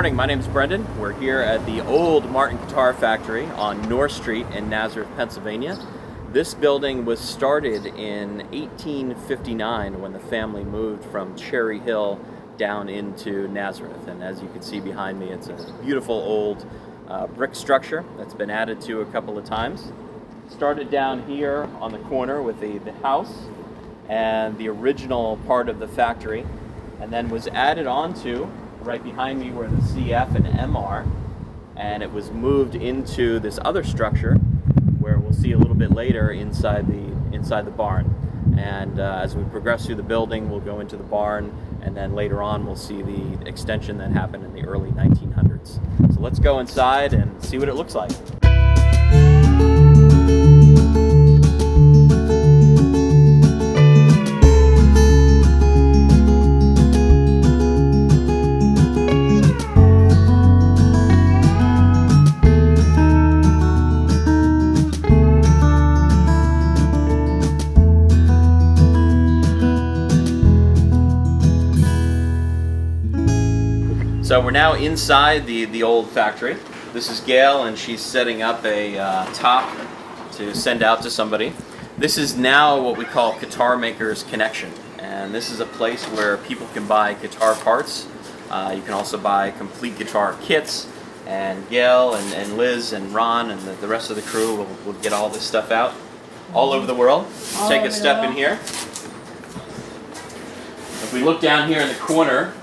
morning, my name is Brenden. We're here at the old Martin Guitar Factory on North Street in Nazareth, Pennsylvania. This building was started in 1859 when the family moved from Cherry Hill down into Nazareth. And as you can see behind me, it's a beautiful old brick structure that's been added to a couple of times. Started down here on the corner with the house and the original part of the factory, and then was added onto right behind me where the CF and M are, and it was moved into this other structure where we'll see a little bit later inside the barn. And as we progress through the building, we'll go into the barn, and then later on we'll see the extension that happened in the early 1900s. So let's go inside and see what it looks like. So we're now inside the old factory. This is Gail, and she's setting up a top to send out to somebody. This is now what we call Guitar Makers Connection, and this is a place where people can buy guitar parts. You can also buy complete guitar kits, and Gail and Liz and Ron and the rest of the crew will get all this stuff out all over the world. Take a step in here. If we look down here in the corner,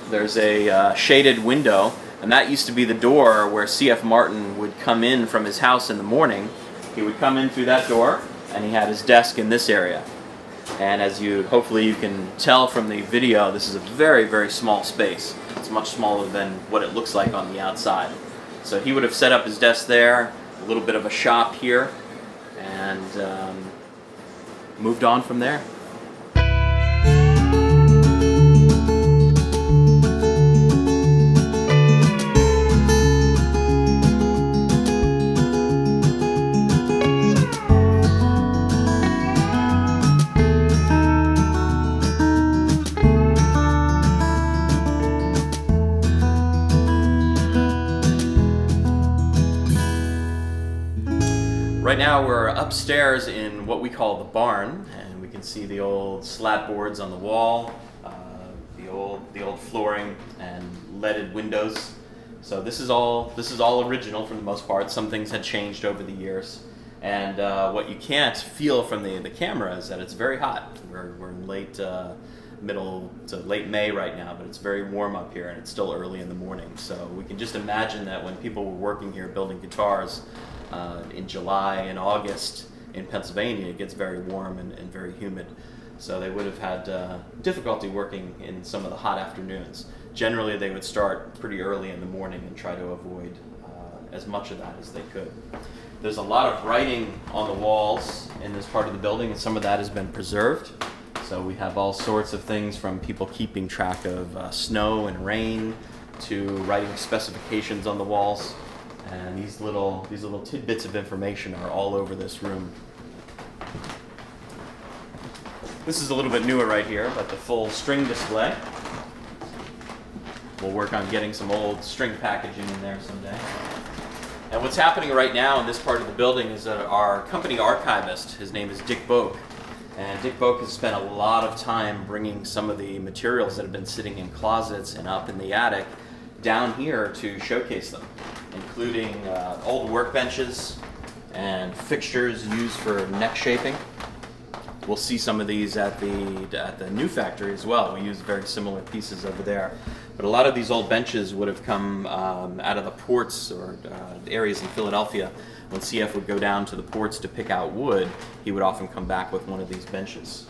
there's a shaded window, and that used to be the door where C.F. Martin would come in from his house in the morning. He would come in through that door, and he had his desk in this area. And as hopefully you can tell from the video, this is a very, very small space. It's much smaller than what it looks like on the outside. So he would have set up his desk there, a little bit of a shop here, and moved on from there. Right now we're upstairs in what we call the barn, and we can see the old slat boards on the wall, the old flooring and leaded windows. So this is all original for the most part. Some things had changed over the years, and what you can't feel from the camera is that it's very hot. We're in middle to late May right now, but it's very warm up here, and it's still early in the morning. So we can just imagine that when people were working here building guitars in July and August in Pennsylvania, it gets very warm and very humid. So they would have had difficulty working in some of the hot afternoons. Generally, they would start pretty early in the morning and try to avoid as much of that as they could. There's a lot of writing on the walls in this part of the building, and some of that has been preserved. So we have all sorts of things from people keeping track of snow and rain to writing specifications on the walls. And these little tidbits of information are all over this room. This is a little bit newer right here, but the full string display. We'll work on getting some old string packaging in there someday. And what's happening right now in this part of the building is that our company archivist, his name is Dick Boak, and Dick Boak has spent a lot of time bringing some of the materials that have been sitting in closets and up in the attic down here to showcase them, including old workbenches and fixtures used for neck shaping. We'll see some of these at the new factory as well. We use very similar pieces over there. But a lot of these old benches would have come out of the ports or areas in Philadelphia. When CF would go down to the ports to pick out wood, he would often come back with one of these benches.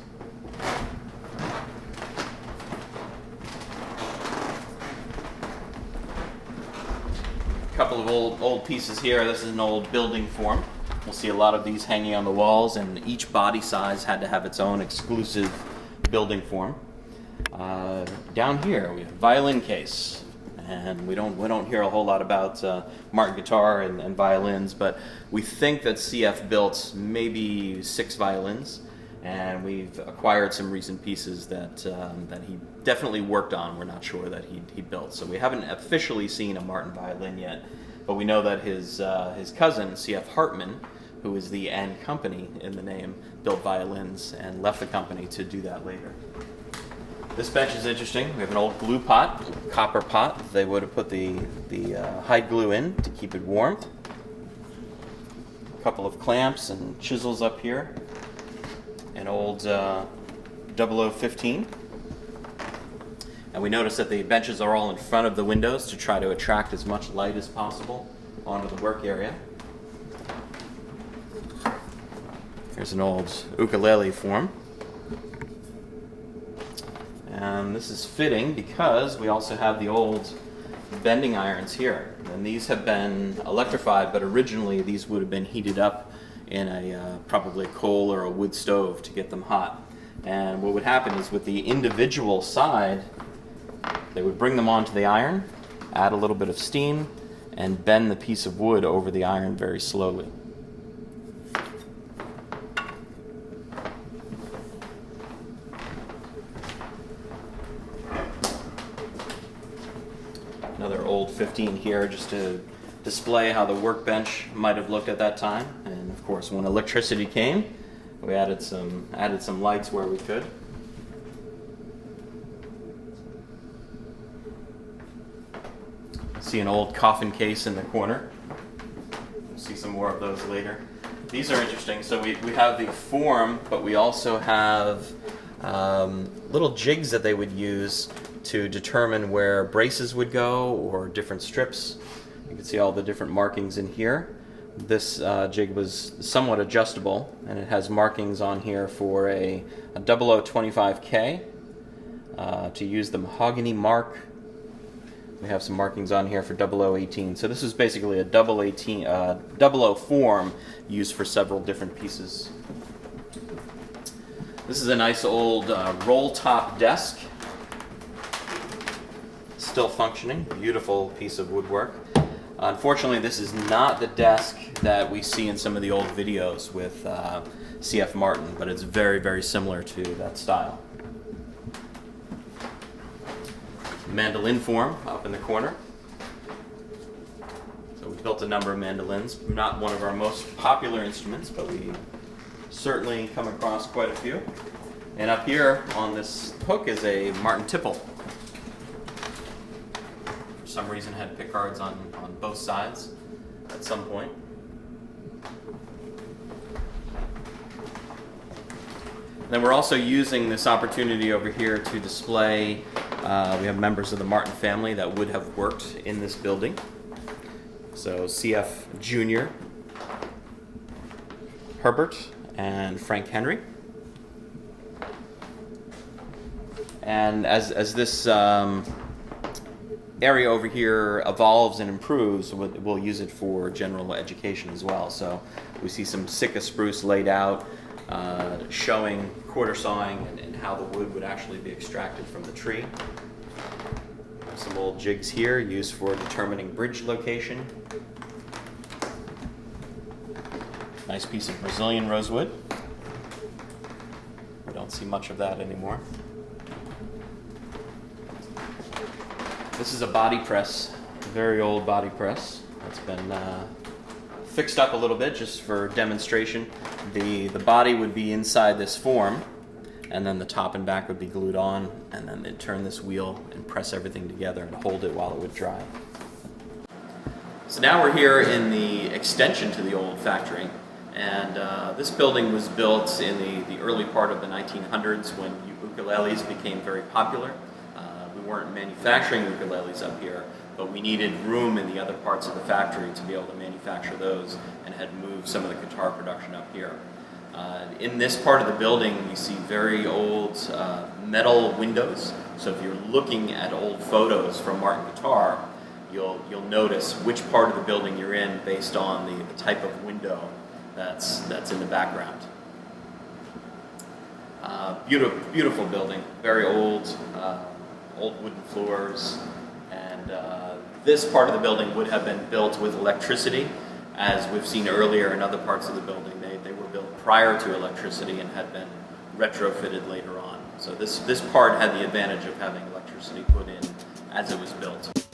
Couple of old pieces here. This is an old building form. We'll see a lot of these hanging on the walls, and each body size had to have its own exclusive building form. Down here we have violin case, and we don't hear a whole lot about Martin guitar and violins, but we think that CF built maybe 6 violins, and we've acquired some recent pieces that he definitely worked on. We're not sure that he built. So we haven't officially seen a Martin violin yet, but we know that his cousin, C.F. Hartman, who is the and company in the name, built violins and left the company to do that later. This bench is interesting. We have an old glue pot, copper pot. They would have put the hide glue in to keep it warm. A couple of clamps and chisels up here. An old 0015. And we notice that the benches are all in front of the windows to try to attract as much light as possible onto the work area. Here's an old ukulele form. And this is fitting because we also have the old bending irons here. And these have been electrified, but originally these would have been heated up in a probably coal or a wood stove to get them hot. And what would happen is with the individual side, they would bring them onto the iron, add a little bit of steam, and bend the piece of wood over the iron very slowly. Another old 15 here just to display how the workbench might have looked at that time. And of course, when electricity came, we added some lights where we could. See an old coffin case in the corner. We'll see some more of those later. These are interesting. So we have the form, but we also have little jigs that they would use to determine where braces would go or different strips. You can see all the different markings in here. This jig was somewhat adjustable, and it has markings on here for a 0025K to use the mahogany mark. We have some markings on here for 0018. So this is basically a 00 form used for several different pieces. This is a nice old roll-top desk. Still functioning, beautiful piece of woodwork. Unfortunately, this is not the desk that we see in some of the old videos with C.F. Martin, but it's very, very similar to that style. Mandolin form up in the corner. So we built a number of mandolins. Not one of our most popular instruments, but we certainly come across quite a few. And up here on this hook is a Martin tipple. For some reason had pickguards on both sides at some point. Then we're also using this opportunity over here to display, we have members of the Martin family that would have worked in this building. So C.F. Jr., Herbert, and Frank Henry. And as this area over here evolves and improves, we'll use it for general education as well. So we see some Sitka spruce laid out, showing quarter sawing and how the wood would actually be extracted from the tree. Some old jigs here used for determining bridge location. Nice piece of Brazilian rosewood. We don't see much of that anymore. This is a body press, a very old body press. It's been fixed up a little bit just for demonstration. The body would be inside this form, and then the top and back would be glued on, and then they'd turn this wheel and press everything together and hold it while it would dry. So now we're here in the extension to the old factory, and this building was built in the early part of the 1900s when ukuleles became very popular. We weren't manufacturing ukuleles up here, but we needed room in the other parts of the factory to be able to manufacture those, and had moved some of the guitar production up here. In this part of the building, we see very old metal windows. So if you're looking at old photos from Martin Guitar, you'll notice which part of the building you're in based on the type of window that's in the background. Beautiful building, very old wooden floors, and this part of the building would have been built with electricity, as we've seen earlier in other parts of the building. They were built prior to electricity and had been retrofitted later on. So this part had the advantage of having electricity put in as it was built.